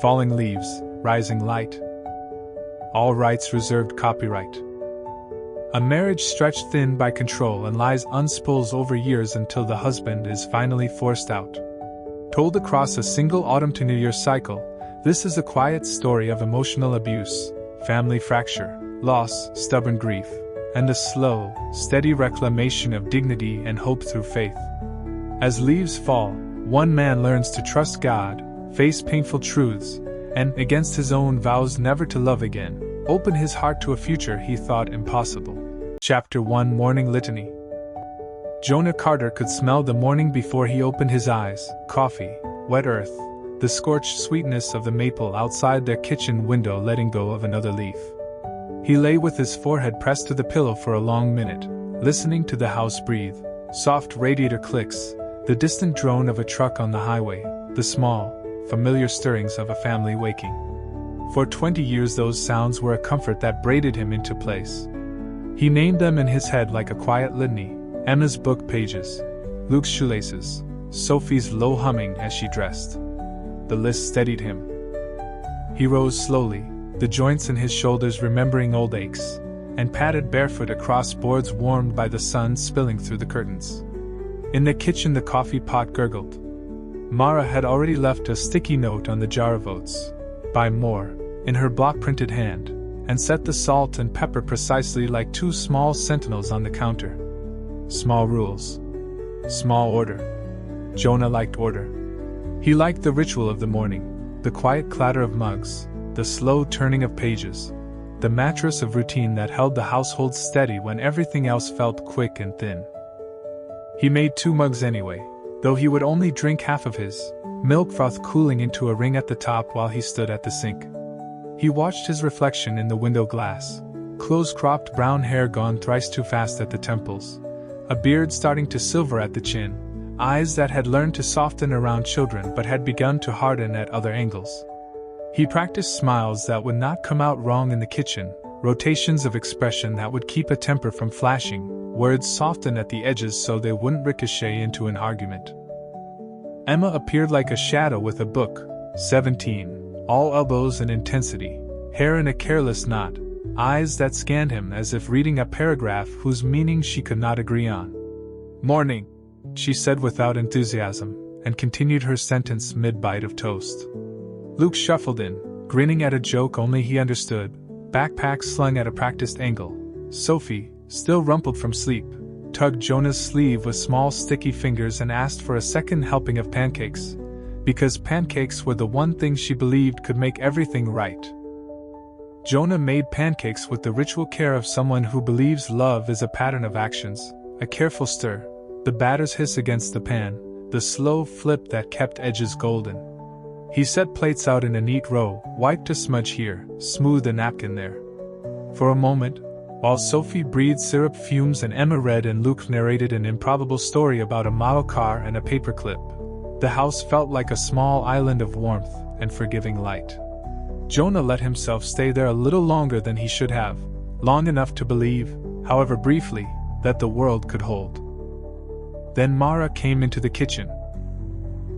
Falling leaves, rising light. All rights reserved copyright. A marriage stretched thin by control and lies unspools over years until the husband is finally forced out. Told across a single autumn to New Year's cycle, this is a quiet story of emotional abuse, family fracture, loss, stubborn grief, and the slow, steady reclamation of dignity and hope through faith. As leaves fall, one man learns to trust God, face painful truths, and, against his own vows never to love again, open his heart to a future he thought impossible. Chapter 1 Morning Litany. Jonah Carter could smell the morning before he opened his eyes: coffee, wet earth, the scorched sweetness of the maple outside their kitchen window letting go of another leaf. He lay with his forehead pressed to the pillow for a long minute, listening to the house breathe, soft radiator clicks, the distant drone of a truck on the highway, the small, familiar stirrings of a family waking. For 20 years those sounds were a comfort that braided him into place. He named them in his head like a quiet litany: Emma's book pages, Luke's shoelaces, Sophie's low humming as she dressed. The list steadied him. He rose slowly, the joints in his shoulders remembering old aches, and padded barefoot across boards warmed by the sun spilling through the curtains. In the kitchen the coffee pot gurgled. Mara had already left a sticky note on the jar of oats, "Buy more," in her block-printed hand, and set the salt and pepper precisely like two small sentinels on the counter. Small rules. Small order. Jonah liked order. He liked the ritual of the morning, the quiet clatter of mugs, the slow turning of pages, the mattress of routine that held the household steady when everything else felt quick and thin. He made 2 mugs anyway, though he would only drink half of his, milk froth cooling into a ring at the top while he stood at the sink. He watched his reflection in the window glass, close-cropped brown hair gone thrice too fast at the temples, a beard starting to silver at the chin, eyes that had learned to soften around children but had begun to harden at other angles. He practiced smiles that would not come out wrong in the kitchen, rotations of expression that would keep a temper from flashing, words softened at the edges so they wouldn't ricochet into an argument. Emma appeared like a shadow with a book, 17, all elbows and intensity, hair in a careless knot, eyes that scanned him as if reading a paragraph whose meaning she could not agree on. "Morning," she said without enthusiasm, and continued her sentence mid-bite of toast. Luke shuffled in, grinning at a joke only he understood, backpack slung at a practiced angle. Sophie, still rumpled from sleep, tugged Jonah's sleeve with small sticky fingers and asked for a second helping of pancakes, because pancakes were the one thing she believed could make everything right. Jonah made pancakes with the ritual care of someone who believes love is a pattern of actions, a careful stir, the batter's hiss against the pan, the slow flip that kept edges golden. He set plates out in a neat row, wiped a smudge here, smoothed a napkin there. For a moment, while Sophie breathed syrup fumes and Emma read and Luke narrated an improbable story about a model car and a paperclip, the house felt like a small island of warmth and forgiving light. Jonah let himself stay there a little longer than he should have, long enough to believe, however briefly, that the world could hold. Then Mara came into the kitchen.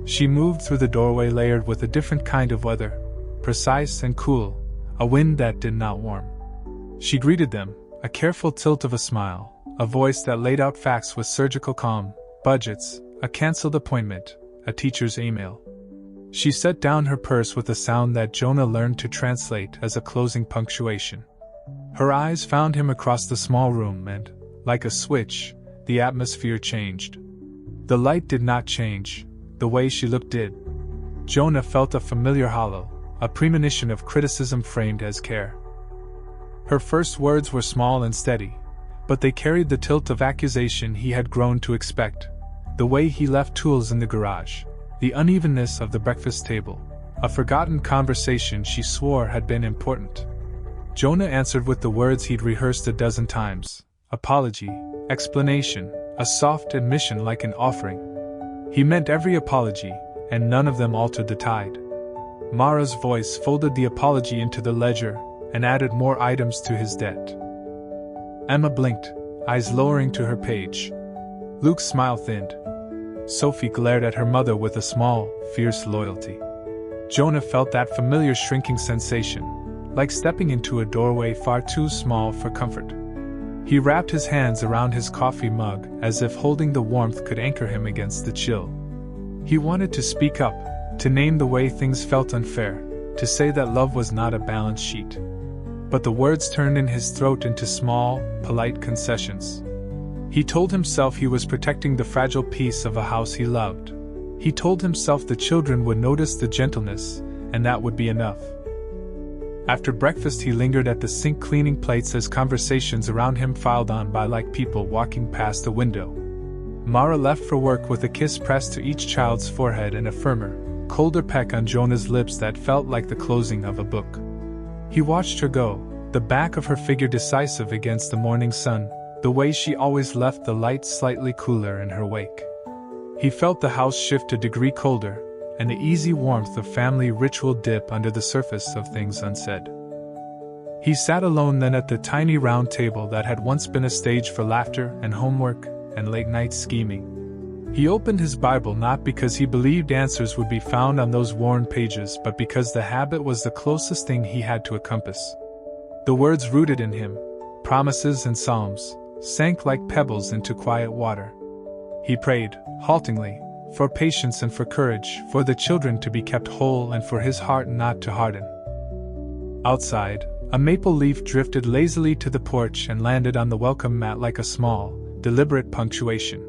She moved through the doorway layered with a different kind of weather, precise and cool, a wind that did not warm. She greeted them, a careful tilt of a smile, a voice that laid out facts with surgical calm, budgets, a cancelled appointment, a teacher's email. She set down her purse with a sound that Jonah learned to translate as a closing punctuation. Her eyes found him across the small room and, like a switch, the atmosphere changed. The light did not change, the way she looked did. Jonah felt a familiar hollow, a premonition of criticism framed as care. Her first words were small and steady, but they carried the tilt of accusation he had grown to expect. The way he left tools in the garage, the unevenness of the breakfast table, a forgotten conversation she swore had been important. Jonah answered with the words he'd rehearsed a dozen times: apology, explanation, a soft admission like an offering. He meant every apology, and none of them altered the tide. Mara's voice folded the apology into the ledger and added more items to his debt. Emma blinked, eyes lowering to her page. Luke's smile thinned. Sophie glared at her mother with a small, fierce loyalty. Jonah felt that familiar shrinking sensation, like stepping into a doorway far too small for comfort. He wrapped his hands around his coffee mug as if holding the warmth could anchor him against the chill. He wanted to speak up, to name the way things felt unfair, to say that love was not a balance sheet. But the words turned in his throat into small, polite concessions. He told himself he was protecting the fragile peace of a house he loved. He told himself the children would notice the gentleness, and that would be enough. After breakfast he lingered at the sink cleaning plates as conversations around him filed on by like people walking past the window. Mara left for work with a kiss pressed to each child's forehead and a firmer, colder peck on Jonah's lips that felt like the closing of a book. He watched her go, the back of her figure decisive against the morning sun, the way she always left the light slightly cooler in her wake. He felt the house shift a degree colder, and the easy warmth of family ritual dip under the surface of things unsaid. He sat alone then at the tiny round table that had once been a stage for laughter and homework and late-night scheming. He opened his Bible not because he believed answers would be found on those worn pages, but because the habit was the closest thing he had to a compass. The words rooted in him, promises and psalms, sank like pebbles into quiet water. He prayed, haltingly, for patience and for courage, for the children to be kept whole and for his heart not to harden. Outside, a maple leaf drifted lazily to the porch and landed on the welcome mat like a small, deliberate punctuation.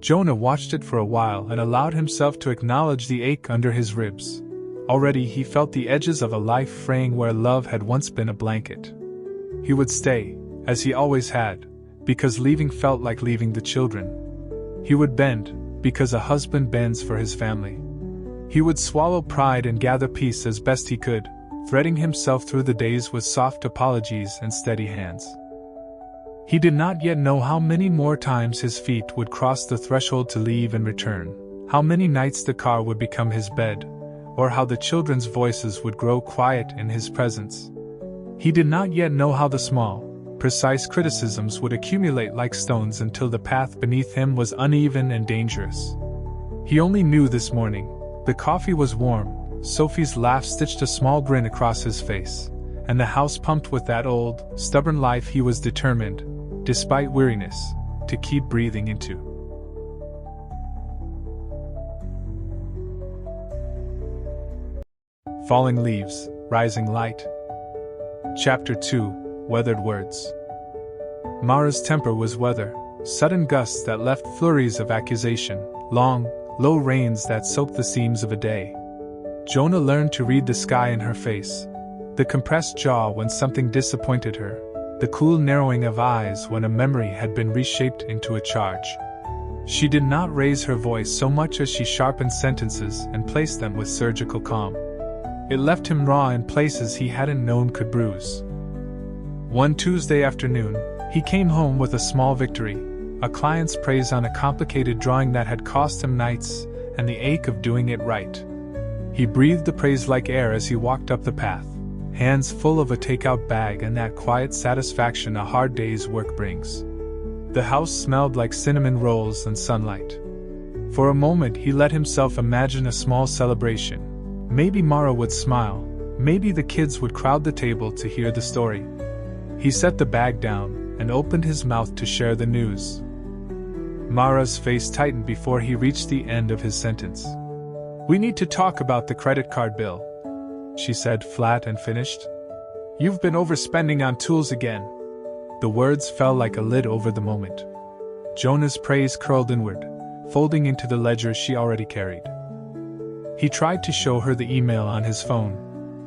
Jonah watched it for a while and allowed himself to acknowledge the ache under his ribs. Already he felt the edges of a life fraying where love had once been a blanket. He would stay, as he always had, because leaving felt like leaving the children. He would bend, because a husband bends for his family. He would swallow pride and gather peace as best he could, threading himself through the days with soft apologies and steady hands. He did not yet know how many more times his feet would cross the threshold to leave and return, how many nights the car would become his bed, or how the children's voices would grow quiet in his presence. He did not yet know how the small, precise criticisms would accumulate like stones until the path beneath him was uneven and dangerous. He only knew this morning. The coffee was warm, Sophie's laugh stitched a small grin across his face, and the house pumped with that old, stubborn life he was determined, despite weariness, to keep breathing into. Falling Leaves, Rising Light. Chapter 2, Weathered Words. Mara's temper was weather, sudden gusts that left flurries of accusation, long, low rains that soaked the seams of a day. Jonah learned to read the sky in her face, the compressed jaw when something disappointed her, the cool narrowing of eyes when a memory had been reshaped into a charge. She did not raise her voice so much as she sharpened sentences and placed them with surgical calm. It left him raw in places he hadn't known could bruise. One Tuesday afternoon, he came home with a small victory, a client's praise on a complicated drawing that had cost him nights, and the ache of doing it right. He breathed the praise like air as he walked up the path, hands full of a takeout bag and that quiet satisfaction a hard day's work brings. The house smelled like cinnamon rolls and sunlight. For a moment he let himself imagine a small celebration. Maybe Mara would smile, maybe the kids would crowd the table to hear the story. He set the bag down and opened his mouth to share the news. Mara's face tightened before he reached the end of his sentence. "We need to talk about the credit card bill," she said, flat and finished. "You've been overspending on tools again." The words fell like a lid over the moment. Jonah's praise curled inward, folding into the ledger she already carried. He tried to show her the email on his phone,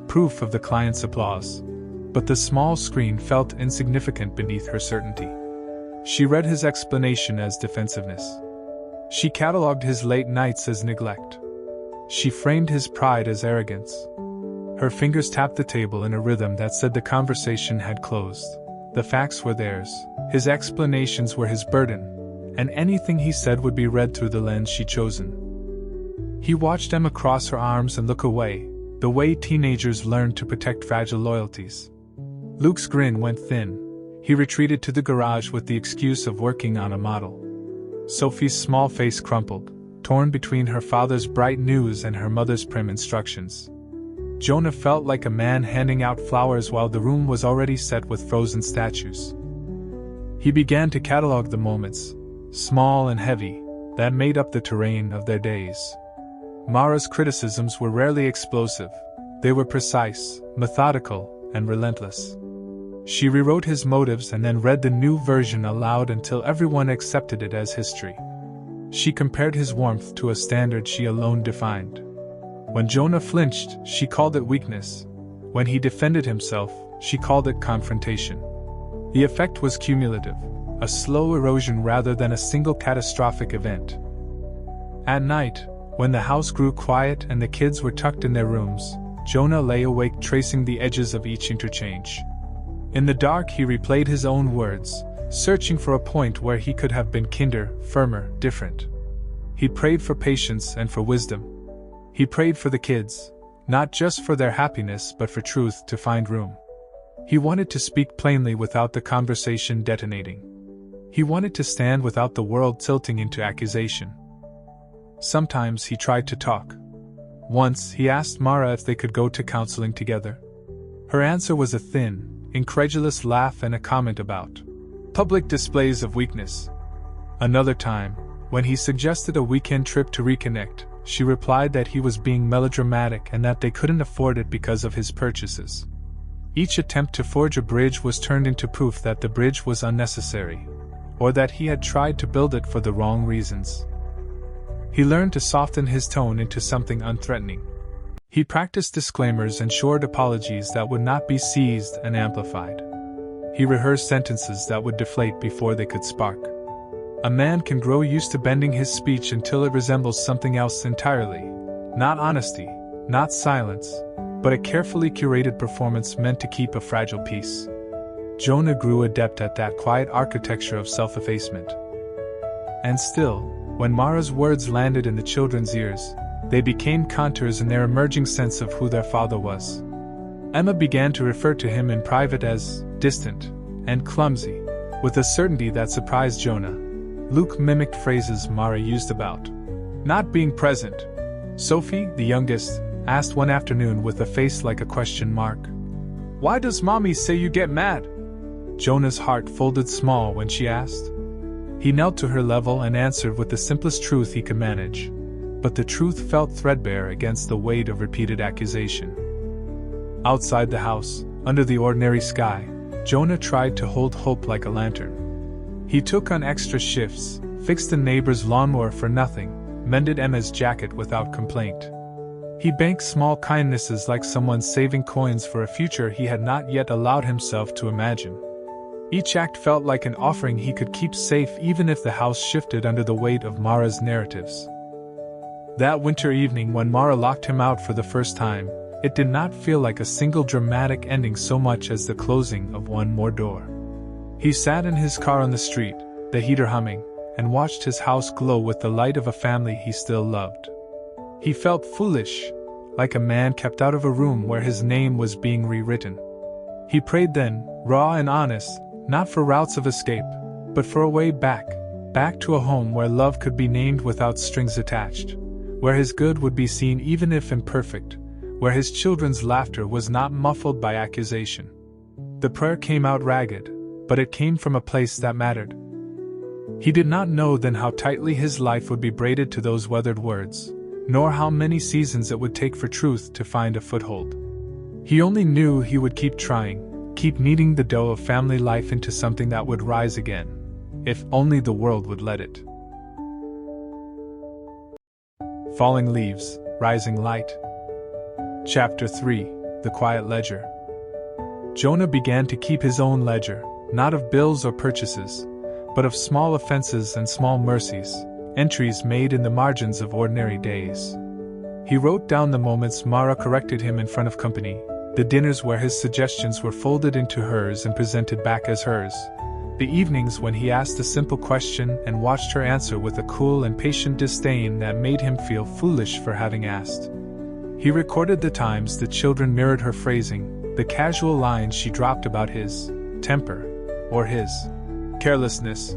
proof of the client's applause, but the small screen felt insignificant beneath her certainty. She read his explanation as defensiveness. She catalogued his late nights as neglect. She framed his pride as arrogance. Her fingers tapped the table in a rhythm that said the conversation had closed. The facts were theirs, his explanations were his burden, and anything he said would be read through the lens she'd chosen. He watched Emma cross her arms and look away, the way teenagers learn to protect fragile loyalties. Luke's grin went thin. He retreated to the garage with the excuse of working on a model. Sophie's small face crumpled, torn between her father's bright news and her mother's prim instructions. Jonah felt like a man handing out flowers while the room was already set with frozen statues. He began to catalog the moments, small and heavy, that made up the terrain of their days. Mara's criticisms were rarely explosive. They were precise, methodical, and relentless. She rewrote his motives and then read the new version aloud until everyone accepted it as history. She compared his warmth to a standard she alone defined. When Jonah flinched, she called it weakness. When he defended himself, she called it confrontation. The effect was cumulative, a slow erosion rather than a single catastrophic event. At night, when the house grew quiet and the kids were tucked in their rooms, Jonah lay awake tracing the edges of each interchange. In the dark, he replayed his own words, searching for a point where he could have been kinder, firmer, different. He prayed for patience and for wisdom. He prayed for the kids, not just for their happiness but for truth to find room. He wanted to speak plainly without the conversation detonating. He wanted to stand without the world tilting into accusation. Sometimes he tried to talk. Once he asked Mara if they could go to counseling together. Her answer was a thin, incredulous laugh and a comment about public displays of weakness. Another time, when he suggested a weekend trip to reconnect, she replied that he was being melodramatic and that they couldn't afford it because of his purchases. Each attempt to forge a bridge was turned into proof that the bridge was unnecessary, or that he had tried to build it for the wrong reasons. He learned to soften his tone into something unthreatening. He practiced disclaimers and short apologies that would not be seized and amplified. He rehearsed sentences that would deflate before they could spark. A man can grow used to bending his speech until it resembles something else entirely. Not honesty, not silence, but a carefully curated performance meant to keep a fragile peace. Jonah grew adept at that quiet architecture of self-effacement. And still, when Mara's words landed in the children's ears, they became contours in their emerging sense of who their father was. Emma began to refer to him in private as distant and clumsy, with a certainty that surprised Jonah. Luke mimicked phrases Mara used about not being present. Sophie, the youngest, asked one afternoon with a face like a question mark, "Why does Mommy say you get mad?" Jonah's heart folded small when she asked. He knelt to her level and answered with the simplest truth he could manage. But the truth felt threadbare against the weight of repeated accusation. Outside the house, under the ordinary sky, Jonah tried to hold hope like a lantern. He took on extra shifts, fixed the neighbor's lawnmower for nothing, mended Emma's jacket without complaint. He banked small kindnesses like someone saving coins for a future he had not yet allowed himself to imagine. Each act felt like an offering he could keep safe even if the house shifted under the weight of Mara's narratives. That winter evening when Mara locked him out for the first time, it did not feel like a single dramatic ending so much as the closing of one more door. He sat in his car on the street, the heater humming, and watched his house glow with the light of a family he still loved. He felt foolish, like a man kept out of a room where his name was being rewritten. He prayed then, raw and honest, not for routes of escape, but for a way back to a home where love could be named without strings attached, where his good would be seen even if imperfect, where his children's laughter was not muffled by accusation. The prayer came out ragged, but it came from a place that mattered. He did not know then how tightly his life would be braided to those weathered words, nor how many seasons it would take for truth to find a foothold. He only knew he would keep trying, keep kneading the dough of family life into something that would rise again, if only the world would let it. Falling Leaves, Rising Light. Chapter 3, The Quiet Ledger. Jonah began to keep his own ledger, not of bills or purchases, but of small offenses and small mercies, entries made in the margins of ordinary days. He wrote down the moments Mara corrected him in front of company, the dinners where his suggestions were folded into hers and presented back as hers, the evenings when he asked a simple question and watched her answer with a cool and patient disdain that made him feel foolish for having asked. He recorded the times the children mirrored her phrasing, the casual lines she dropped about his temper or his carelessness,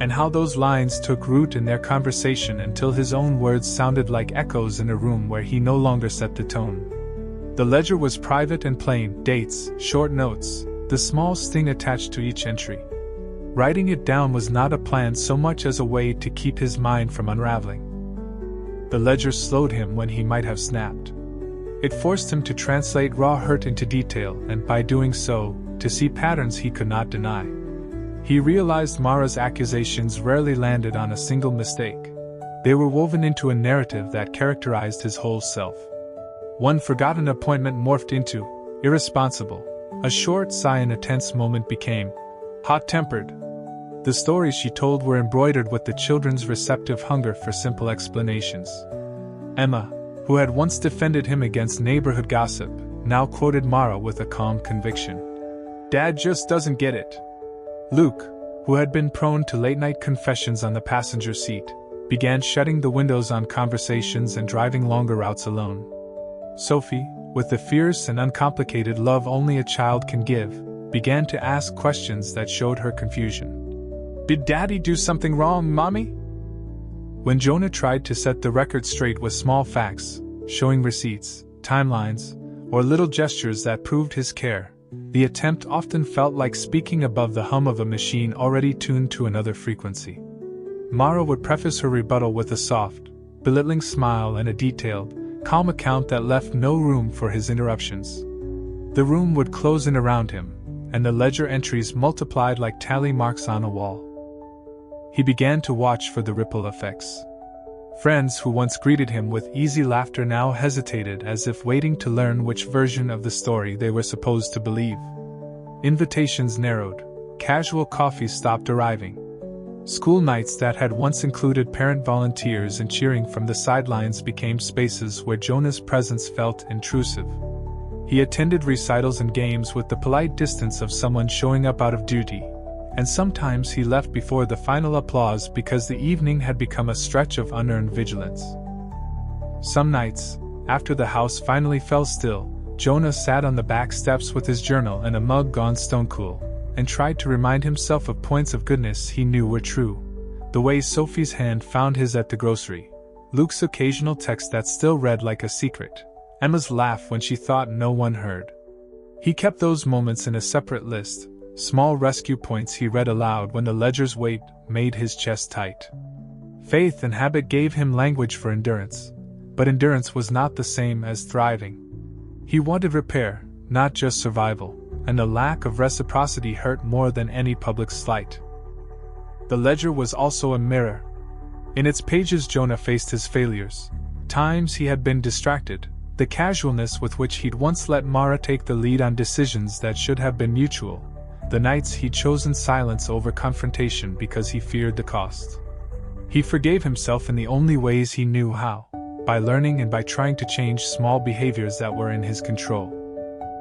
and how those lines took root in their conversation until his own words sounded like echoes in a room where he no longer set the tone. The ledger was private and plain: dates, short notes, the small sting attached to each entry. Writing it down was not a plan so much as a way to keep his mind from unraveling. The ledger slowed him when he might have snapped. It forced him to translate raw hurt into detail, and by doing so, to see patterns he could not deny. He realized Mara's accusations rarely landed on a single mistake. They were woven into a narrative that characterized his whole self. One forgotten appointment morphed into irresponsible. A short sigh in a tense moment became hot-tempered. The stories she told were embroidered with the children's receptive hunger for simple explanations. Emma, who had once defended him against neighborhood gossip, now quoted Mara with a calm conviction. "Dad just doesn't get it." Luke, who had been prone to late-night confessions on the passenger seat, began shutting the windows on conversations and driving longer routes alone. Sophie, with the fierce and uncomplicated love only a child can give, began to ask questions that showed her confusion. "Did Daddy do something wrong, Mommy?" When Jonah tried to set the record straight with small facts, showing receipts, timelines, or little gestures that proved his care, the attempt often felt like speaking above the hum of a machine already tuned to another frequency. Mara would preface her rebuttal with a soft, belittling smile and a detailed, calm account that left no room for his interruptions. The room would close in around him, and the ledger entries multiplied like tally marks on a wall. He began to watch for the ripple effects. Friends who once greeted him with easy laughter now hesitated as if waiting to learn which version of the story they were supposed to believe. Invitations narrowed, casual coffees stopped arriving. School nights that had once included parent volunteers and cheering from the sidelines became spaces where Jonah's presence felt intrusive. He attended recitals and games with the polite distance of someone showing up out of duty, and sometimes he left before the final applause because the evening had become a stretch of unearned vigilance. Some nights, after the house finally fell still, Jonah sat on the back steps with his journal and a mug gone stone cool, and tried to remind himself of points of goodness he knew were true. The way Sophie's hand found his at the grocery, Luke's occasional text that still read like a secret, Emma's laugh when she thought no one heard. He kept those moments in a separate list, small rescue points he read aloud when the ledger's weight made his chest tight. Faith and habit gave him language for endurance, but endurance was not the same as thriving. He wanted repair, not just survival, and the lack of reciprocity hurt more than any public slight. The ledger was also a mirror. In its pages Jonah faced his failures, times he had been distracted, the casualness with which he'd once let Mara take the lead on decisions that should have been mutual, the nights he'd chosen silence over confrontation because he feared the cost. He forgave himself in the only ways he knew how, by learning and by trying to change small behaviors that were in his control.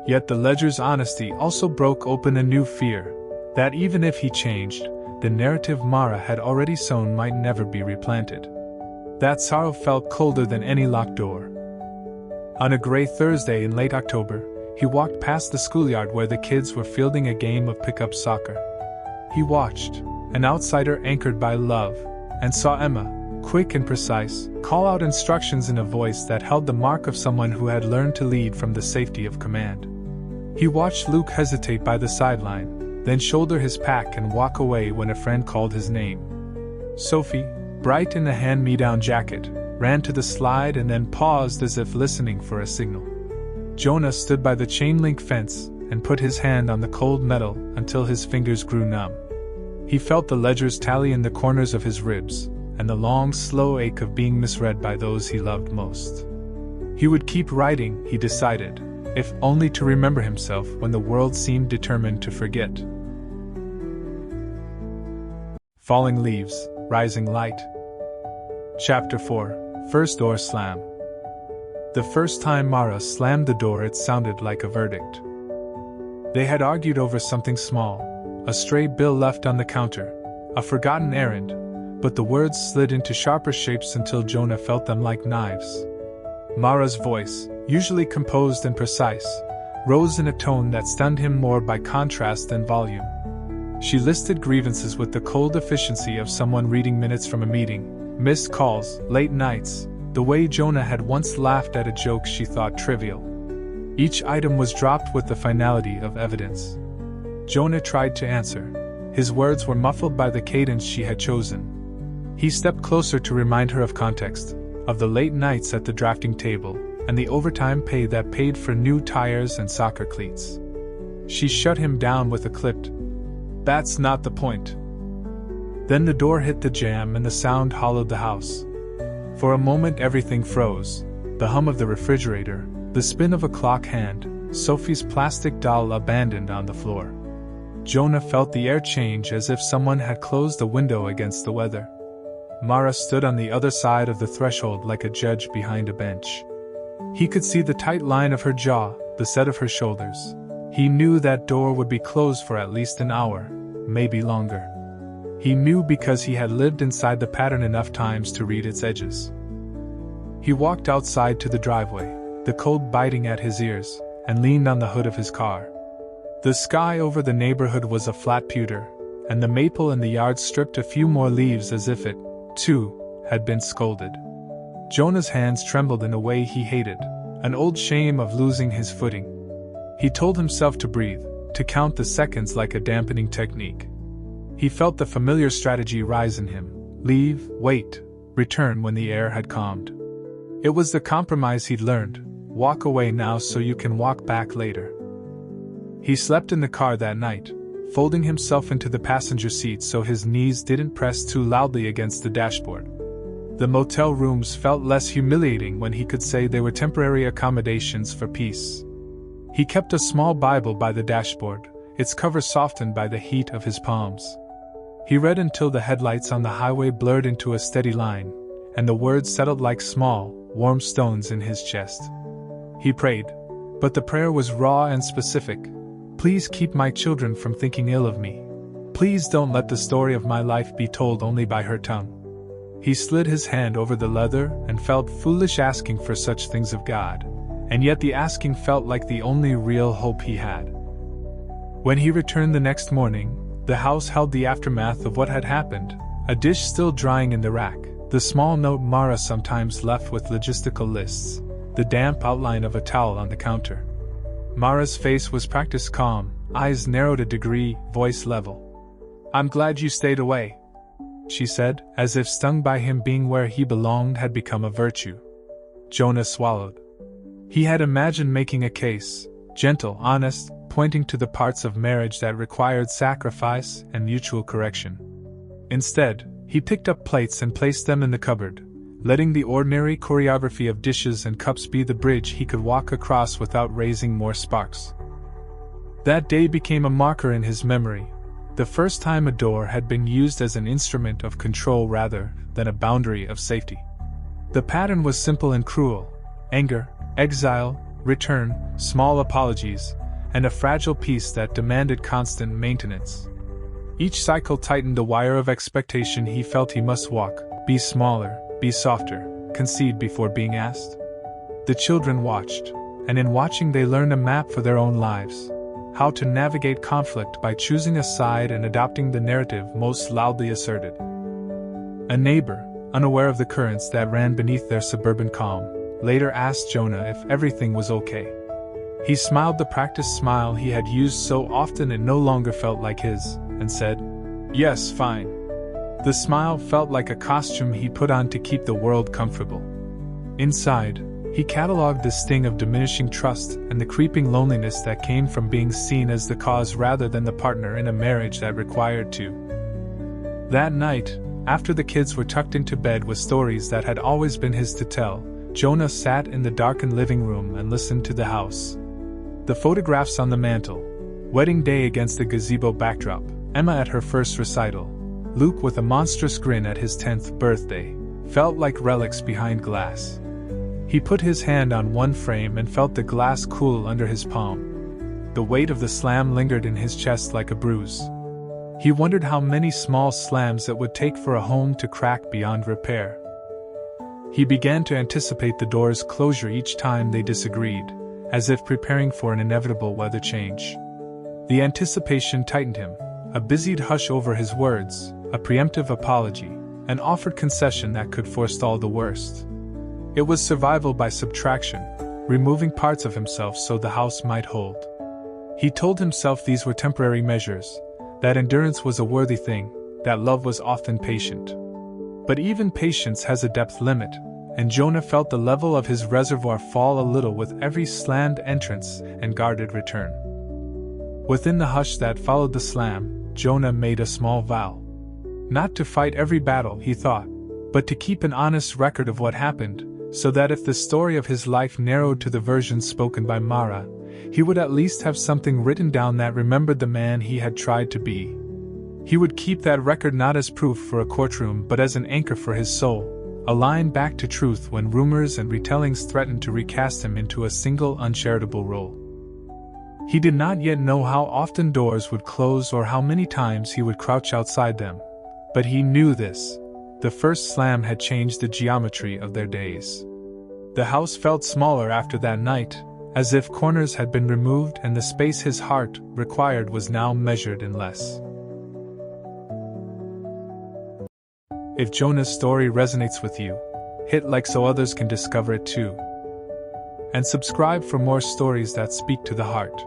Yet the ledger's honesty also broke open a new fear, that even if he changed, the narrative Mara had already sown might never be replanted. That sorrow felt colder than any locked door. On a gray Thursday in late October, he walked past the schoolyard where the kids were fielding a game of pickup soccer. He watched, an outsider anchored by love, and saw Emma, quick and precise, call out instructions in a voice that held the mark of someone who had learned to lead from the safety of command. He watched Luke hesitate by the sideline, then shoulder his pack and walk away when a friend called his name. Sophie, bright in a hand-me-down jacket, ran to the slide and then paused as if listening for a signal. Jonah stood by the chain-link fence and put his hand on the cold metal until his fingers grew numb. He felt the ledger's tally in the corners of his ribs, and the long, slow ache of being misread by those he loved most. He would keep writing, he decided, if only to remember himself when the world seemed determined to forget. Falling Leaves, Rising Light. Chapter 4, First Door Slam. The first time Mara slammed the door it sounded like a verdict. They had argued over something small, a stray bill left on the counter, a forgotten errand, but the words slid into sharper shapes until Jonah felt them like knives. Mara's voice, usually composed and precise, rose in a tone that stunned him more by contrast than volume. She listed grievances with the cold efficiency of someone reading minutes from a meeting, missed calls, late nights, the way Jonah had once laughed at a joke she thought trivial. Each item was dropped with the finality of evidence. Jonah tried to answer. His words were muffled by the cadence she had chosen. He stepped closer to remind her of context, of the late nights at the drafting table, and the overtime pay that paid for new tires and soccer cleats. She shut him down with a clipped, "That's not the point." Then the door hit the jamb and the sound hollowed the house. For a moment everything froze. The hum of the refrigerator, the spin of a clock hand, Sophie's plastic doll abandoned on the floor. Jonah felt the air change as if someone had closed the window against the weather. Mara stood on the other side of the threshold like a judge behind a bench. He could see the tight line of her jaw, the set of her shoulders. He knew that door would be closed for at least an hour, maybe longer. He knew because he had lived inside the pattern enough times to read its edges. He walked outside to the driveway, the cold biting at his ears, and leaned on the hood of his car. The sky over the neighborhood was a flat pewter, and the maple in the yard stripped a few more leaves as if it, too, had been scolded. Jonah's hands trembled in a way he hated, an old shame of losing his footing. He told himself to breathe, to count the seconds like a dampening technique. He felt the familiar strategy rise in him: leave, wait, return when the air had calmed. It was the compromise he'd learned: walk away now so you can walk back later. He slept in the car that night, folding himself into the passenger seat so his knees didn't press too loudly against the dashboard. The motel rooms felt less humiliating when he could say they were temporary accommodations for peace. He kept a small Bible by the dashboard, its cover softened by the heat of his palms. He read until the headlights on the highway blurred into a steady line, and the words settled like small, warm stones in his chest. He prayed, but the prayer was raw and specific. Please keep my children from thinking ill of me. Please don't let the story of my life be told only by her tongue. He slid his hand over the leather and felt foolish asking for such things of God, and yet the asking felt like the only real hope he had. When he returned the next morning, the house held the aftermath of what had happened, a dish still drying in the rack, the small note Mara sometimes left with logistical lists, the damp outline of a towel on the counter. Mara's face was practiced calm, eyes narrowed a degree, voice level. "I'm glad you stayed away," she said, as if stung by him being where he belonged had become a virtue. Jonah swallowed. He had imagined making a case, gentle, honest, pointing to the parts of marriage that required sacrifice and mutual correction. Instead, he picked up plates and placed them in the cupboard, letting the ordinary choreography of dishes and cups be the bridge he could walk across without raising more sparks. That day became a marker in his memory, the first time a door had been used as an instrument of control rather than a boundary of safety. The pattern was simple and cruel: anger, exile, return, small apologies, and a fragile peace that demanded constant maintenance. Each cycle tightened the wire of expectation he felt he must walk: be smaller, be softer, concede before being asked. The children watched, and in watching they learned a map for their own lives: how to navigate conflict by choosing a side and adopting the narrative most loudly asserted. A neighbor, unaware of the currents that ran beneath their suburban calm, later asked Jonah if everything was okay. He smiled the practiced smile he had used so often it no longer felt like his, and said, "Yes, fine." The smile felt like a costume he put on to keep the world comfortable. Inside, he catalogued the sting of diminishing trust and the creeping loneliness that came from being seen as the cause rather than the partner in a marriage that required to. That night, after the kids were tucked into bed with stories that had always been his to tell, Jonah sat in the darkened living room and listened to the house. The photographs on the mantel, wedding day against the gazebo backdrop, Emma at her first recital, Luke with a monstrous grin at his 10th birthday, felt like relics behind glass. He put his hand on one frame and felt the glass cool under his palm. The weight of the slam lingered in his chest like a bruise. He wondered how many small slams it would take for a home to crack beyond repair. He began to anticipate the door's closure each time they disagreed, as if preparing for an inevitable weather change. The anticipation tightened him, a busied hush over his words, a preemptive apology, an offered concession that could forestall the worst. It was survival by subtraction, removing parts of himself so the house might hold. He told himself these were temporary measures, that endurance was a worthy thing, that love was often patient. But even patience has a depth limit, and Jonah felt the level of his reservoir fall a little with every slammed entrance and guarded return. Within the hush that followed the slam, Jonah made a small vow. Not to fight every battle, he thought, but to keep an honest record of what happened, so that if the story of his life narrowed to the version spoken by Mara, he would at least have something written down that remembered the man he had tried to be. He would keep that record not as proof for a courtroom but as an anchor for his soul, a line back to truth when rumors and retellings threatened to recast him into a single uncharitable role. He did not yet know how often doors would close or how many times he would crouch outside them, but he knew this: the first slam had changed the geometry of their days. The house felt smaller after that night, as if corners had been removed and the space his heart required was now measured in less. If Jonah's story resonates with you, hit like so others can discover it too. And subscribe for more stories that speak to the heart.